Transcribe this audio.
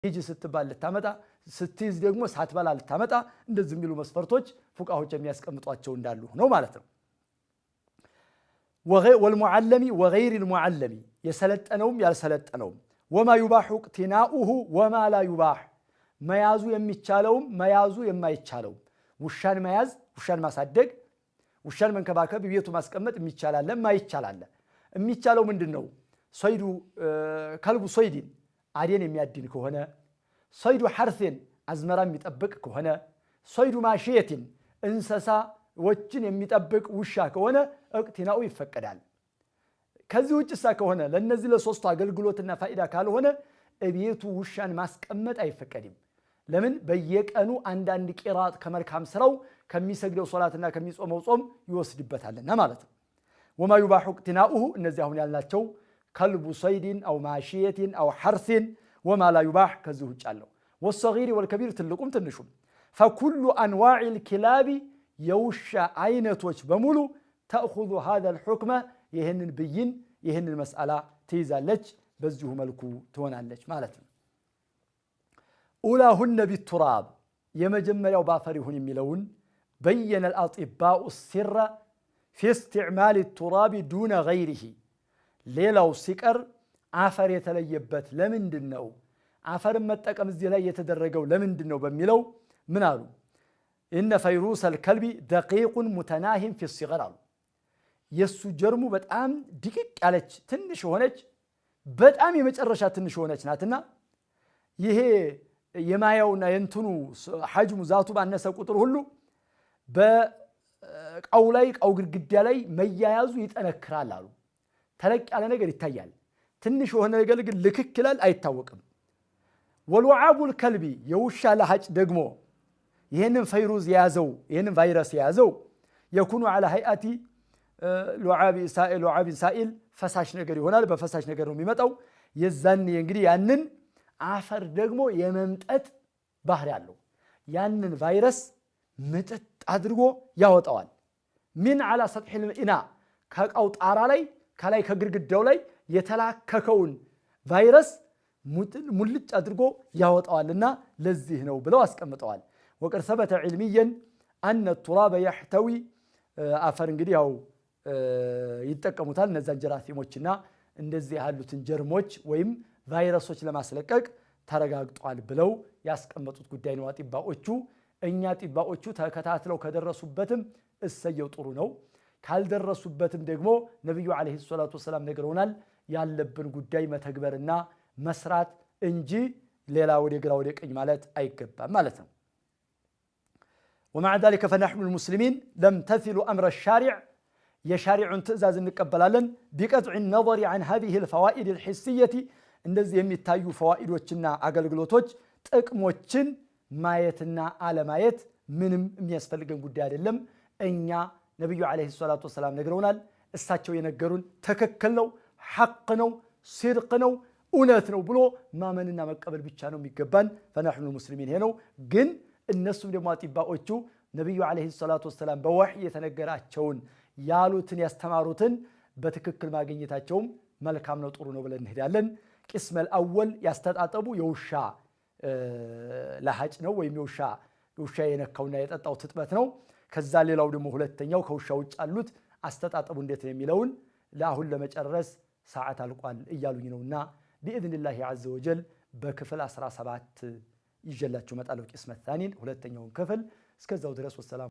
ሂጅ ስትባል ልታመጣ ስትይዝ ደግሞ ሳትበላ ልታመጣ እንደዚህ የሚሉ መስፈርቶች ፉቃዎች የሚያስቀምጧቸው እንዳሉ ነው ማለት ነው። والمعلم وغير المعلم يسلطنوم ያልሰለጠነውም وما يباح اقتناؤه وما لا يباح መያዙ የሚቻለውም መያዙ የማይቻለው ውሻን መያዝ ውሻን ማሳደግ ውሻን መንከባከብ ቤቱ ማስቀመጥ የሚቻላል ለማይቻላል የሚቻለው ምንድነው ሰይዱ ከልቡ ሰይድን አዴን የሚያድን ከሆነ ሰይዱ ሐርሲን አዝመራ የሚጠብቅ ከሆነ ሰይዱ ማሽየትን እንሰሳ ወችን የሚጠብቅ ውሻ ከሆነ እቅቲናው ይፈቀዳል። ከዚህ ውጭሳ ከሆነ ለነዚህ ለሶስቱ አገልግሎትና ፋይዳ ካልሆነ እቤቱ ውሻን ማስቀመጥ አይፈቀድም። ለምን በየቀኑ አንዳንድ ቂራጥ ከመልካም ስራው ከሚሰግደው ሶላትና ከሚጾመው ጾም ይወስድበታልና ማለት ነው። وما يباح اقتناؤه እነዚህ አሁን ያልናቸው كلب صيد أو ماشية أو حرث وما لا يباح ከዚህ ውጭ አለው والصغير والكبير ትልቁም ትንሹም فكل انواع الكلاب يوشا عينቶች በሙሉ تأخذ هذا الحكم ይሄንን ብይን ይሄንን መስአላ ትይዛለች በዚሁ መልኩ ትሆናለች ማለት ነው። أولاهن بالتراب የመጀመሪያው ባፈር ይሁን የሚለውን بين الأطباء السر في استعمال التراب دون غيره ሌላው ሲቀር አፈር የተለየበት ለምንድነው አፈር መጠቀም እዚህ ላይ የተደረገው ለምንድነው በሚለው ምን አሉ إن فيروس الكلب دقيق متناهٍ في الصغر የሱ ጀርሙ በጣም ድቅቅ ያለች ትንሽ ሆነች በጣም የመጨረሻ ትንሽ ሆነች ናትና ይሄ የማያውና የንቱኑ ሐጅሙ ዛቱ ባነሰ ቁጥር ሁሉ በቃው ላይ ቃው ግድግዳ ላይ መያያዙ ይጠነክራል አሉ። ተለቅ ያለ ነገር ይታያል ትንሽ ሆነ ነገር ግን ልክክ ይላል አይታወቅም። ወልወዓቡ الكلب የውሻ ለሐጭ ደግሞ ይሄንን ቫይረስ ያዘው ይሄንን ቫይረስ ያዘው يكون على هيئه لعاب سائل ፈሳሽ ነገር ይሆናል በፈሳሽ ነገር ነው የሚመጣው የዛን እንግዲህ ያንን አፈር ደግሞ የመምጠጥ ባህሪ ያለው ያንን ቫይረስ ምጥጥ አድርጎ ያወጣዋል من على سطح الاناء ከቃው ጣራ ላይ ከላይ ከግድግዳው ላይ የተላከከውን ቫይረስ ሙልጭ አድርጎ ያወጣዋልና ለዚህ ነው ብለው አስቀምጠዋል። وقد ثبت علميا ان التراب يحتوي አፈር እንግዲህ ያው ይተቀሙታል እነዛን ጀራሲሞችና እንደዚህ ያሉትን ጀርሞች ወይም ቫይረሶች ለማስለቀቅ ተረጋግጧል ብለው ያስቀመጡት ጉዳይ ነው አጥባዎቹ። እኛ ጥባዎቹ ተከታትለው ከደረሱበትም እሰየው ጥሩ ነው ካልደረሱበትም ደግሞ ነብዩ አለይሂ ሰላቱ ወሰለም ነገሩናል ያለብን ጉዳይ መተግበርና መስራት እንጂ ሌላ ወደ ግራ ወደ ቀኝ ማለት አይገባም ማለት ነው። ومع ذلك فنحن المسلمين لم تثل أمر الشارع يشارع تأزاز نقبلالن بقطع النظر عن هذه الفوائد الحسية እንደዚህ የሚታዩ ፈዋኢዶችና አገልግሎቶች ጥቅሞችን ማየትና አለማየት ምንም የሚያስፈልገን ጉዳይ አይደለም። እኛ ነብዩ አለይሂ ሰላቱ ወሰለም ነገሩናል እሳቸው የነገሩን ተከክል ነው ሐቅ ነው ሲርቅ ነው እውነት ነው ብሎ ማመንና መቀበል ብቻ ነው የሚገባን። فنحن المسلمين ሄነው ግን እነሱም ደግሞ አጥባዎቹ ነብዩ አለይሂ ሰላቱ ወሰለም በወህይ የተነገራቸውን ያሉትን ያስተማሩትን በትክክል ማግኘታቸውም መልካም ነው ጥሩ ነው ብለን እንሄዳለን። قسم الأول ያስተጣጠቡ የውሻ ለሐጭ ነው ወይም የውሻ የነካውና የጠጣው ትጥበት ነው። ከዛ ሌላው ደግሞ ሁለተኛው ከውሻ ውጭ አሉት አስተጣጠቡ እንዴት ነው የሚለውን ለአሁን ለመጨረስ ሰዓት አልቋል እያሉኝ ነውና باذن الله عز وجل በክፍል 17 ይጀላችሁ መጣለው قسم الثاني ሁለተኛውን ክፍል እስከዛው ድረስ ወሰላም